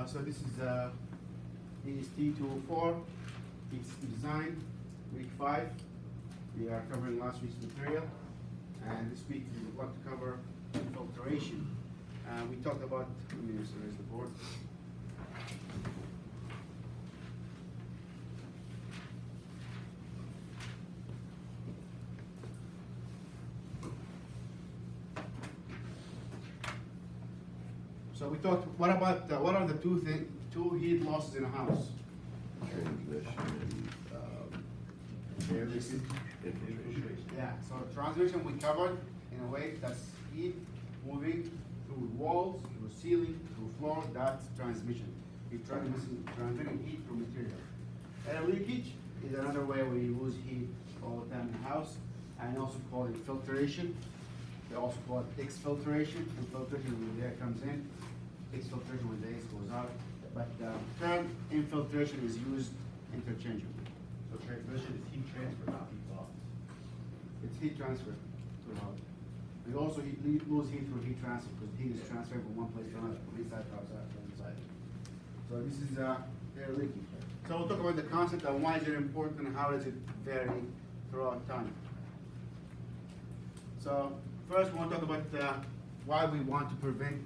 So this is T204, it's design, week 5. We are covering last week's material, and this week we would like to cover filtration. We talked about, let me just erase the board. So we talked, what are the two heat losses in a house? Transmission Air leakage. infiltration. Yeah, so transmission we covered in a way that's heat moving through walls, through ceiling, through floor, that's transmission. You're transmitting heat through material. Air leakage is another way we lose heat all the time in the house, and also call it filtration. They also call it exfiltration. Infiltration when the air comes in, exfiltration when the air goes out. But the term infiltration is used interchangeably. So transmission is heat transfer, not heat loss. It's heat transfer to the house. We also lose heat through heat transfer because heat is transferred from one place to another, from inside to outside to inside. So this is air leakage. So we'll talk about the concept and why is it important and how does it vary throughout time. So first we want to talk about why we want to prevent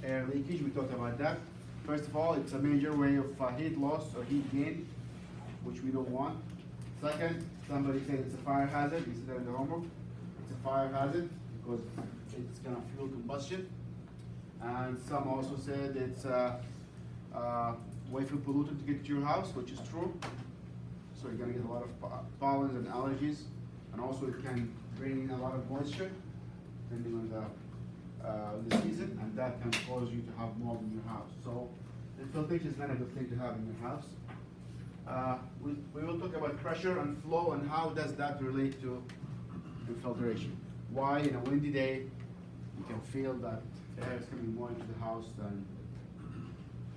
air leakage. We talked about that. First of all, it's a major way of heat loss or heat gain, which we don't want. Second, somebody said it's a fire hazard. You see that in the homework. It's a fire hazard because it's gonna fuel combustion. And some also said it's way too polluted to get to your house, which is true. So you're gonna get a lot of pollens and allergies, and also it can bring in a lot of moisture, depending on the season, and that can cause you to have mold in your house. So infiltration is not a good thing to have in your house. We will talk about pressure and flow and how does that relate to infiltration. Why in a windy day you can feel that air is coming more into the house than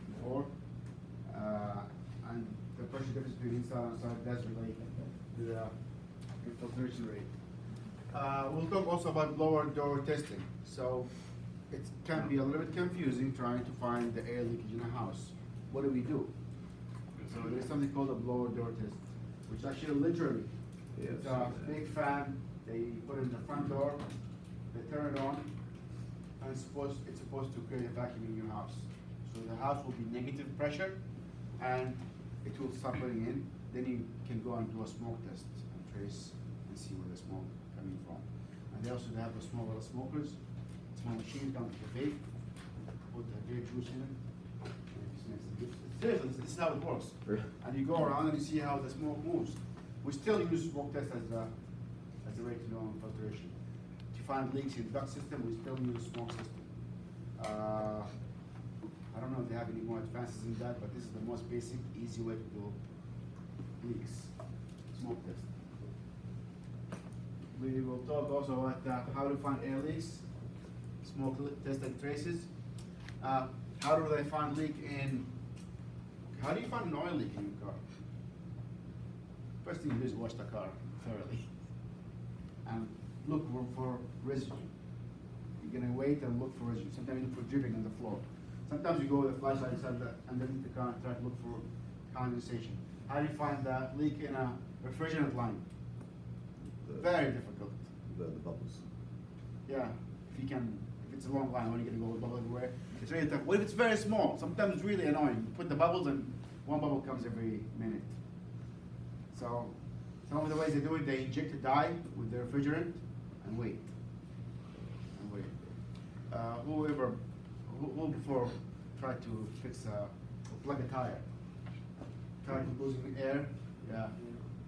before, and the pressure difference between inside and outside does relate to the infiltration rate. We'll talk also about blower door testing. So it can be a little bit confusing trying to find the air leakage in a house. What do? So there's something called a blower door test, which actually literally, it's a big fan, they put it in the front door, they turn it on, and it's supposed to create a vacuum in your house. So the house will be negative pressure, and it will start putting in. Then you can go and do a smoke test and trace and see where the smoke coming from. And they also have the small little smokers, small machine down to the vape, put the vape juice in it. Seriously, this is how it works. And you go around and you see how the smoke moves. We still use smoke test as a way to know filtration. To find leaks in duct system, we still use smoke system. I don't know if they have any more advances in that, but this is the most basic, easy way to do leaks. Smoke test. We will talk also about how to find air leaks, smoke test and traces. How do they find leak in? How do you find an oil leak in your car? First thing you do is wash the car thoroughly and look for residue. You're gonna wait and look for residue. Sometimes you look for dripping on the floor. Sometimes you go with a flashlight underneath the car and try to look for condensation. How do you find the leak in a refrigerant line? Very difficult. The bubbles. Yeah, if it's a long line, when you're gonna go with bubble everywhere, it's really tough. What if it's very small? Sometimes it's really annoying. You put the bubbles and one bubble comes every minute. So, some of the ways they do it, they inject a dye with the refrigerant and wait. Who before tried to fix or plug a tire? Tried losing air, yeah.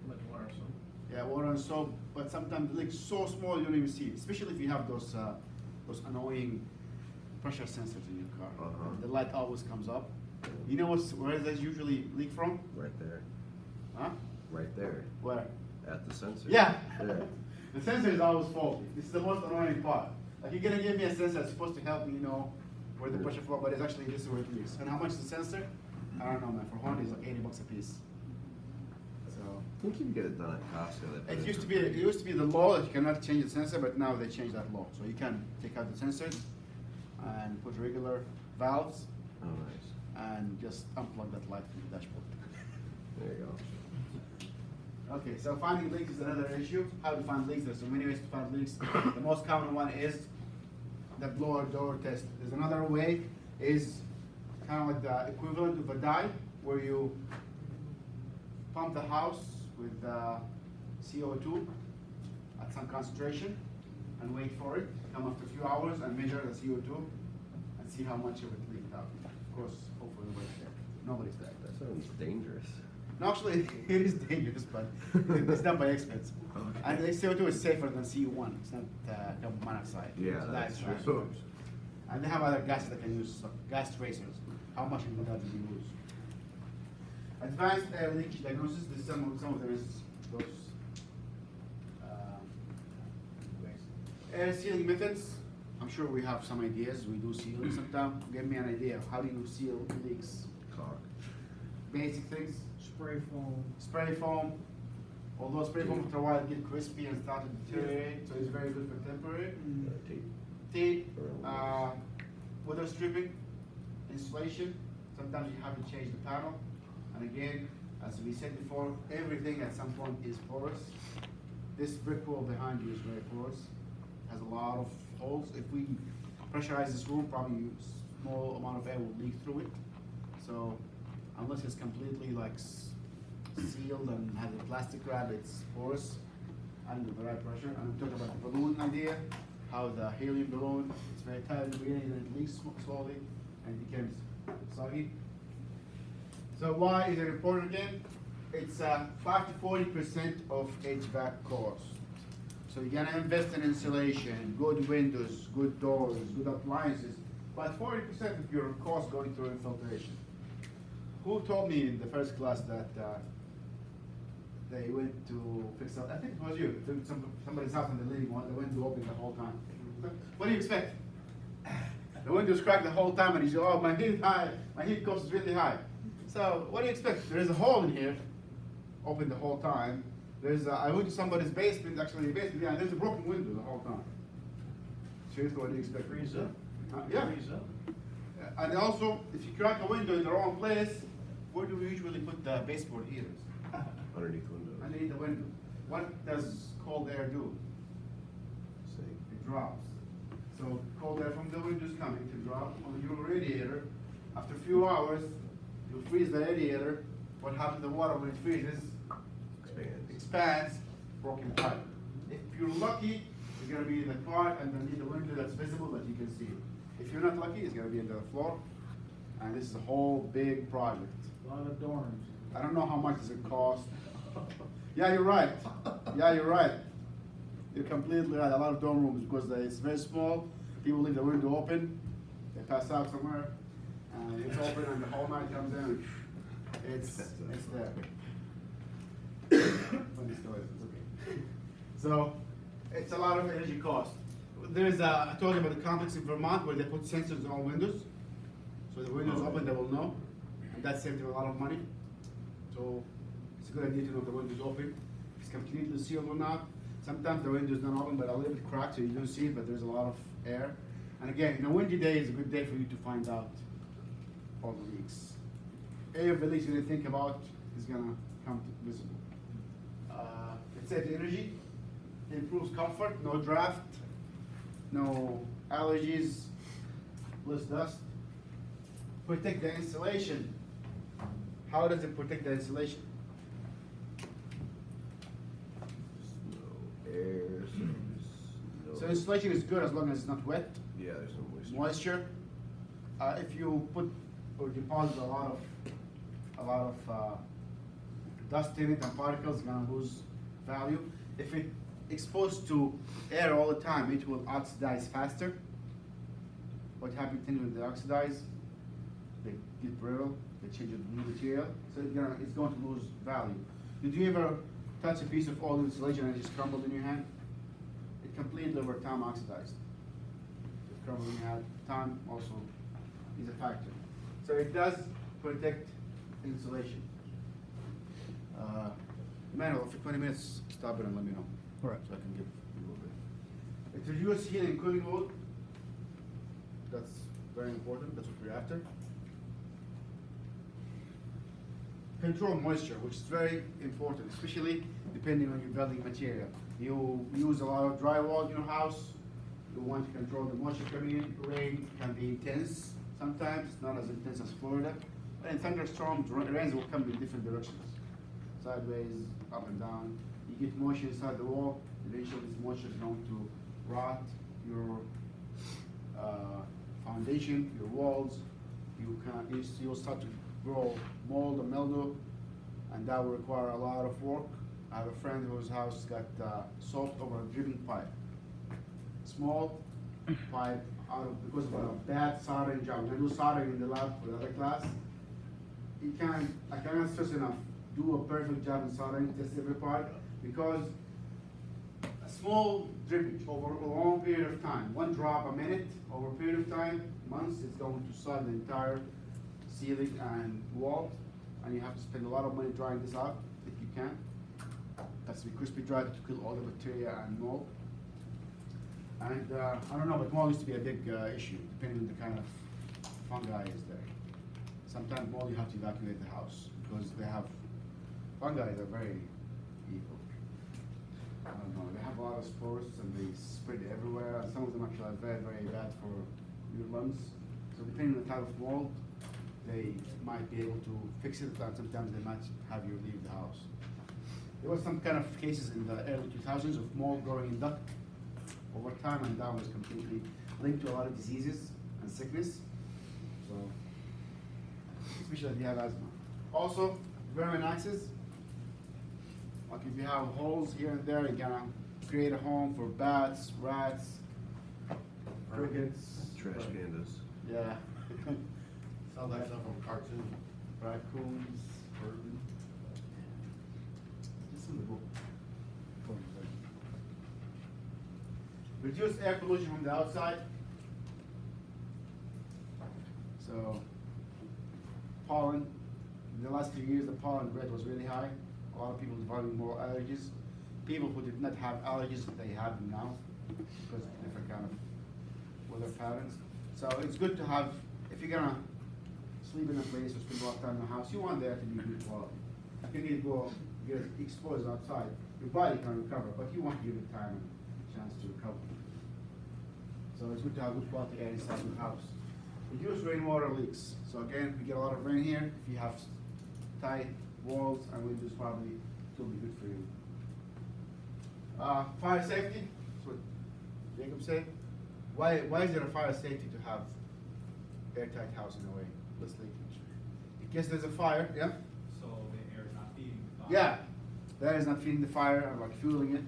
Like water or something. Yeah, water and soap, but sometimes the leak's so small you don't even see it, especially if you have those annoying pressure sensors in your car. The light always comes up. You know where does usually leak from? Right there. Huh? Right there. Where? At the sensor. Yeah. There. The sensor is always faulty. This is the most annoying part. Like you're gonna give me a sensor that's supposed to help me know where the pressure flow, but it's actually this is where it leaks. And how much is the sensor? I don't know, man. For Honda, it's like $80 a piece. So I think you can get it done at Costco. it used to be the law that you cannot change the sensor, but now they changed that law. So you can take out the sensors and put regular valves, Oh, nice. and just unplug that light from the dashboard. There you go. Okay, so finding leaks is another issue. How to find leaks? There's so many ways to find leaks. The most common one is the blower door test. There's another way, is kind of like the equivalent of a dive, where you pump the house with CO2 at some concentration and wait for it, come after a few hours and measure the CO2 and see how much of it leaked out. Of course, hopefully nobody's there. Nobody's there. That sounds dangerous. No, actually, it is dangerous, but it's done by experts. Okay. And the CO2 is safer than CO1. It's not carbon monoxide. Yeah, So that's fine. true. And they have other gases that can use, so gas tracers. How much of that do you use? Advanced air leakage diagnosis. This is some of them is those ways. Air sealing methods. I'm sure we have some ideas. We do sealing sometimes. Give me an idea. How do you seal leaks? Caulk. Basic things. Spray foam. Spray foam, although spray foam after a while get crispy and start to deteriorate, so it's very good for temporary. Tape. Tape, weather stripping, insulation, sometimes you have to change the panel. And again, as we said before, everything at some point is porous. This brick wall behind you is very porous, has a lot of holes. If we pressurize this room, probably a small amount of air will leak through it. So unless it's completely like sealed and has a plastic wrap, it's porous under the right pressure. And we talked about the balloon idea, how the helium balloon, it's very tight in the beginning and it leaks slowly and it becomes soggy. So why is it important again? It's 5 to 40% of HVAC cost. So you're gonna invest in insulation, good windows, good doors, good appliances, but 40% of your cost going through infiltration. Who told me in the first class that they went to fix up? I think it was you. To somebody's house in the living room. The window open the whole time. What do you expect? The window's cracked the whole time, and he said, "Oh, my heat high. My heat cost is really high." So what do you expect? There is a hole in here, open the whole time. I went to somebody's basement, actually basement, yeah, and there's a broken window the whole time. Seriously, what do you expect? Freeze up. Yeah. Freeze up. And also, if you crack a window in the wrong place, where do we usually put the baseboard heaters? Underneath windows. Underneath the window. What does cold air do? See. It drops. So cold air from the window is coming to drop on your radiator. After a few hours, you freeze the radiator. What happens to the water when it freezes? Expands. Expands, broken pipe. If you're lucky, it's gonna be in the part underneath the window that's visible that you can see. If you're not lucky, it's gonna be under the floor. And this is a whole big project. A lot of dorms. I don't know how much does it cost. Yeah, you're right. Yeah, you're right. You're completely right. A lot of dorm rooms because it's very small. People leave the window open. They pass out somewhere, and it's open, and the whole night comes in. It's there. Funny stories. It's okay. So it's a lot of energy cost. I told you about the complex in Vermont where they put sensors on all windows. So the windows open, they will know. And that saves them a lot of money. So it's a good idea to know if the window's open. If it's completely sealed or not. Sometimes the window's not open, but a little bit cracked, so you don't see it, but there's a lot of air. And again, a windy day is a good day for you to find out all the leaks. Any of the leaks you didn't think about is gonna come visible. It saves energy, it improves comfort, no draft, no allergies, less dust. Protect the insulation. How does it protect the insulation? No air, so So insulation is good as long as it's not wet. yeah, there's no moisture. Moisture. If you put or deposit a lot of dust in it and particles, it's gonna lose value. If it exposed to air all the time, it will oxidize faster. What happens when they oxidize? They get brittle, they change the new material, so it's going to lose value. Did you ever touch a piece of old insulation and it just crumbled in your hand? It completely over time oxidized. It crumbled in your hand. Time also is a factor. So it does protect insulation. Manuel, for 20 minutes, stop it and let me know. All right. So I can give you a little bit. It's reduced heating and cooling load. That's very important. That's what we're after. control moisture, which is very important, especially depending on your building material. You use a lot of drywall in your house, you want to control the moisture coming in. Rain can be intense sometimes, not as intense as Florida. But in thunderstorms, rains will come in different directions, sideways, up and down. You get moisture inside the wall, eventually this moisture is going to rot your foundation, your walls. You'll start to grow mold and mildew, and that will require a lot of work. I have a friend whose house got soaked over a dripping pipe. Small pipe because of a bad soldering job. I do soldering in the lab for the other class. I cannot stress enough, do a perfect job in soldering, test every part, because a small drippage over a long period of time, one drop a minute, over a period of time, months, it's going to soil the entire ceiling and wall, and you have to spend a lot of money drying this out if you can. That's to be crispy dried to kill all the bacteria and mold. And I don't know, but mold used to be a big issue, depending on the kind of fungi is there. Sometimes mold you have to evacuate the house because they have fungi that are very evil. I don't know, they have a lot of spores and they spread everywhere, and some of them actually are very, very bad for your lungs. So depending on the type of mold, they might be able to fix it, and sometimes they might have you leave the house. There was some kind of cases in the early 2000s of mold growing in duct over time, and that was completely linked to a lot of diseases and sickness. So, especially if you have asthma. Also, vermin axes. Like if you have holes here and there, you're gonna create a home for bats, rats, crickets, Trash pandas. yeah, Sounds like something from a cartoon. raccoons, just in the book. Reduce air pollution from the outside. So, pollen, in the last few years, the pollen rate was really high. A lot of people developing more allergies. People who did not have allergies, they have them now because of different kind of weather patterns. So it's good to have, if you're gonna sleep in a place or spend a lot of time in the house, you want there to be good quality. If you need to go get exposed outside, your body can recover, but you want to give it time and chance to recover. So it's good to have good quality air inside your house. Reduce rainwater leaks. So again, we get a lot of rain here. If you have tight walls and windows, probably it will be good for you. Fire safety. That's what Jacob said. Why is there a fire safety to have airtight house in a way? Less leakage. In case there's a fire, yeah? So the air is not feeding the fire? Yeah. The air is not feeding the fire or like fueling it.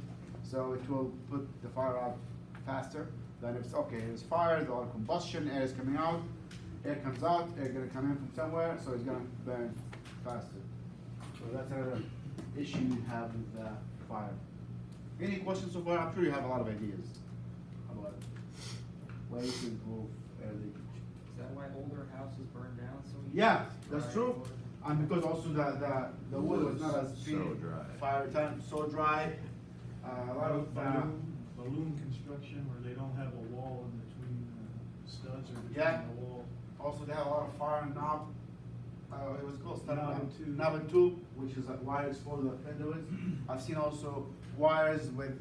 So it will put the fire out faster than if it's okay, there's fire, there's a lot of combustion, air is coming out, air comes out, air gonna come in from somewhere, so it's gonna burn faster. So that's another issue you have with the fire. Any questions so far? I'm sure you have a lot of ideas about ways to improve air leakage. Is that why older houses burn down so easily? Yeah, that's Dry true. water? And because also the wood was not as So dry. fire time, so dry. A lot of Balloon construction where they don't have a wall in between studs or between Yeah. the wall. also they have a lot of fire knob. It was called Knob and tube. knob and tube, which is like wires for the conduits. I've seen also wires with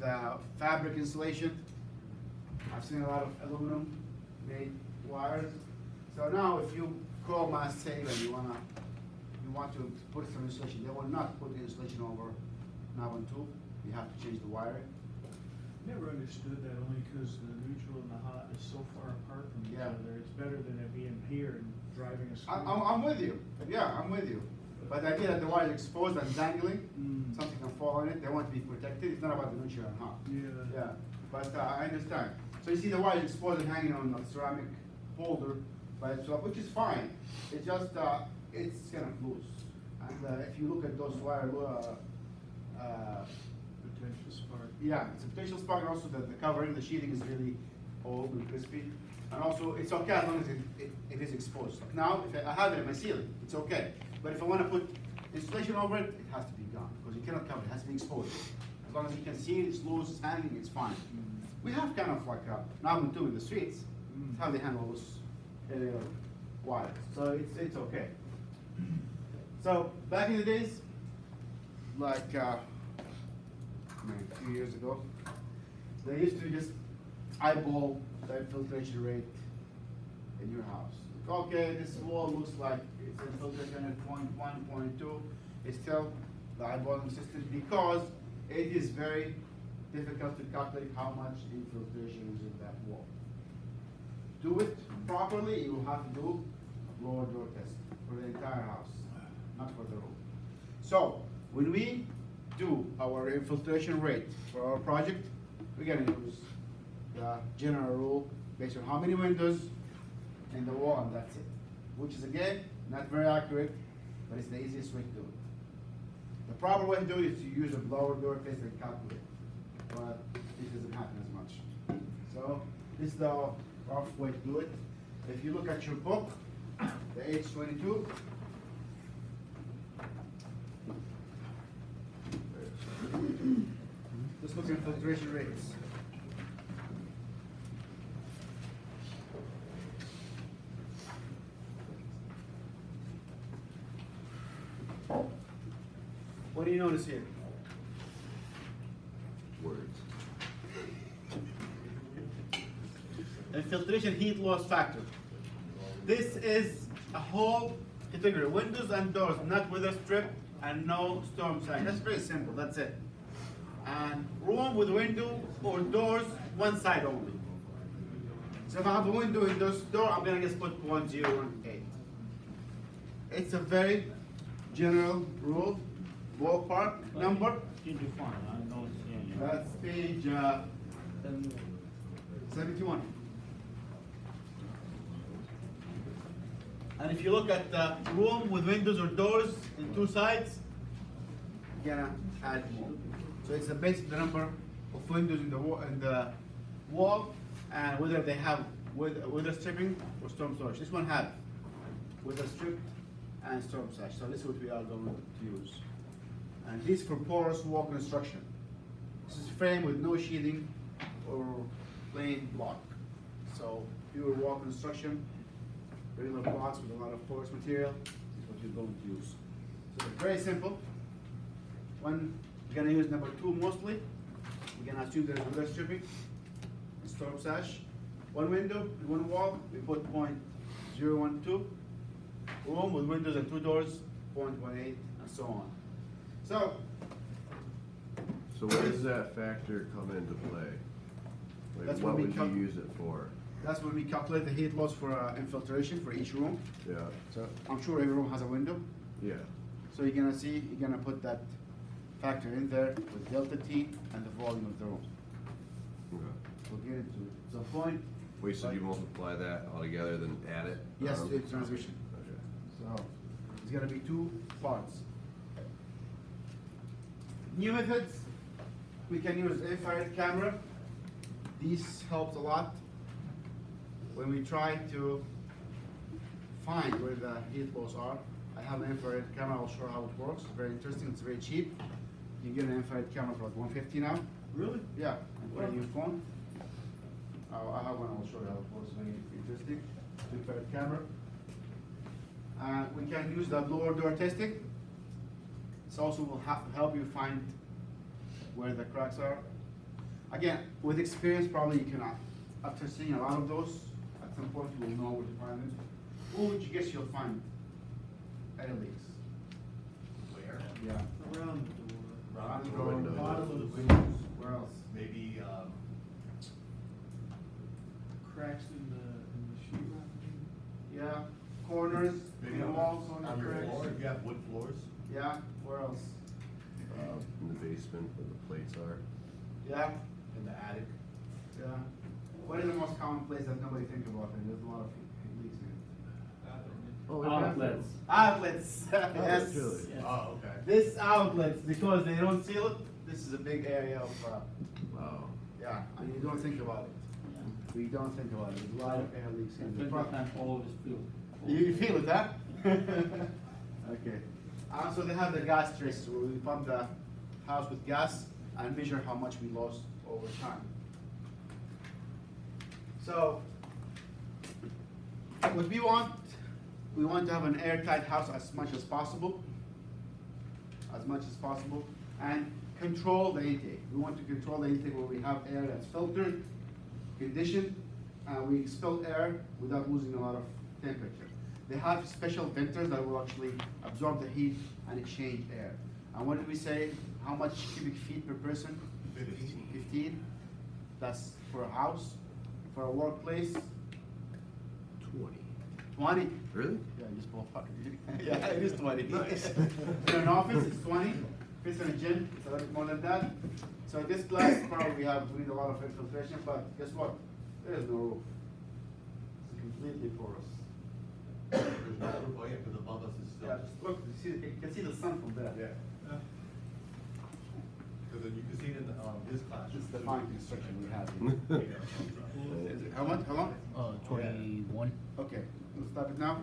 fabric insulation. I've seen a lot of aluminum made wires. So now if you call my sale and you want to put some insulation, they will not put the insulation over knob and tube. You have to change the wiring. Never understood that only because the neutral and the hot is so far apart from each Yeah. other. It's better than it being here and driving a screw. I'm with you. Yeah, I'm with you. But the idea that the wire is exposed and dangling, Mm. something can fall on it, they want to be protected. It's not about the neutral and hot. Yeah. Yeah, but I understand. So you see the wire is exposed and hanging on a ceramic holder by itself, which is fine. It's just, it's kind of loose. And if you look at those wire, Potential spark. yeah, it's a potential spark, and also the covering, the sheathing is really old and crispy. And also, it's okay as long as it is exposed. Like now, if I have it in my ceiling, it's okay. But if I want to put insulation over it, it has to be gone, because you cannot cover it, it has to be exposed. As long as you can see it, it's loose, it's hanging, it's fine. We have kind of like knob and tube in the streets. Mm. It's how they handle those wires. So it's okay. So back in the days, like a few years ago, they used to just eyeball the infiltration rate in your house. Okay, this wall looks like it's infiltration at 0.1, 0.2. It's still the eyeballing system because it is very difficult to calculate how much infiltration is in that wall. Do it properly, you will have to do a blower door test for the entire house, not for the room. So when we do our infiltration rate for our project, we're gonna use the general rule based on how many windows in the wall, and that's it. Which is again, not very accurate, but it's the easiest way to do it. The proper way to do it is to use a blower door test and calculate, but it doesn't happen as much. So this is the rough way to do it. If you look at your book, the H22, let's look at filtration rates. What do you notice here? Words. Infiltration heat loss factor. This is a whole category, windows and doors, not with a strip and no storm side. That's very simple, that's it. And room with window or doors, one side only. So if I have a window in this door, I'm gonna just put 0.018. It's a very general rule, ballpark number. Did you find? I don't see any. That's page 71. And if you look at the room with windows or doors in two sides, you're gonna add more. So it's based the number of windows in the wall, and whether they have weather stripping or storm storage. This one have weather strip and storm sash. So this is what we are going to use. And this for porous wall construction. This is frame with no sheathing or plain block. So pure wall construction, regular blocks with a lot of porous material is what you're going to use. So it's very simple. One, we're gonna use number 2 mostly. We're gonna assume there's weather stripping, and storm sash. One window, one wall, we put 0.012. Room with windows and 2 doors, 0.18, and so on. So, So where does that factor come into play? Like, That's what when we would you come- use it for? that's when we calculate the heat loss for infiltration for each room. Yeah, So I'm sure every room has a window. yeah. So you're gonna see, you're gonna put that factor in there with delta T and the volume of the room. Okay. We'll get into it. So point, Wait, so you multiply that all together, then add it? yes, to its transmission. Okay. So it's gonna be 2 parts. New methods, we can use infrared camera. This helps a lot when we try to find where the heat loss are. I have an infrared camera, I'll show how it works. It's very interesting, it's very cheap. You can get an infrared camera for like $150 now. Really? Yeah, and put it on your phone. I have one, I'll show you how it works, very interesting. Infrared camera. We can use the blower door testing. This also will help you find where the cracks are. Again, with experience, probably you cannot. After seeing a lot of those, at some point you will know where to find them. Who would you guess you'll find air leaks? Where? Yeah. Around the door. Around the the door, windows. bottom of the windows. Where else? Maybe, Cracks in the sheetrock. Yeah, corners, maybe in the on walls, on on the your cracks. floor, if you have wood floors. Yeah, where else? In the basement where the plates are. Yeah, In the attic. yeah. What is the most common place that nobody think about? And there's a lot of leaks in it. Oh, Outlets. Outlets, yes. really? Yes. Oh, okay. This outlets, because they don't seal it, this is a big area of, Wow. yeah, and you don't think about it. We don't think about it. There's a lot of air leaks in the Filter front. tank always filled. You feel it, huh? Okay. Also, they have the gas traces where we pump the house with gas and measure how much we lost over time. So, what we want, We want to have an airtight house as much as possible. As much as possible. And control the intake. We want to control the intake where we have air that's filtered, conditioned, and we expel air without losing a lot of temperature. They have special venters that will actually absorb the heat and exchange air. And what did we say? How much cubic feet per person? 15. That's for a house. For a workplace, 20. 20. Really? Yeah, just ballpark. Yeah, it is 20. Nice. In an office, it's 20. If it's in a gym, it's a little bit more than that. So this glass probably we need a lot of infiltration, but guess what? There is no roof. It's completely porous. There's no roof, oh yeah, because above us is still. Yeah, just look, you can see the sun from there. Yeah. Because you can see it in the, this class. This is the fine construction we have here. Is it- How much, how long? 21. Okay, we'll stop it now.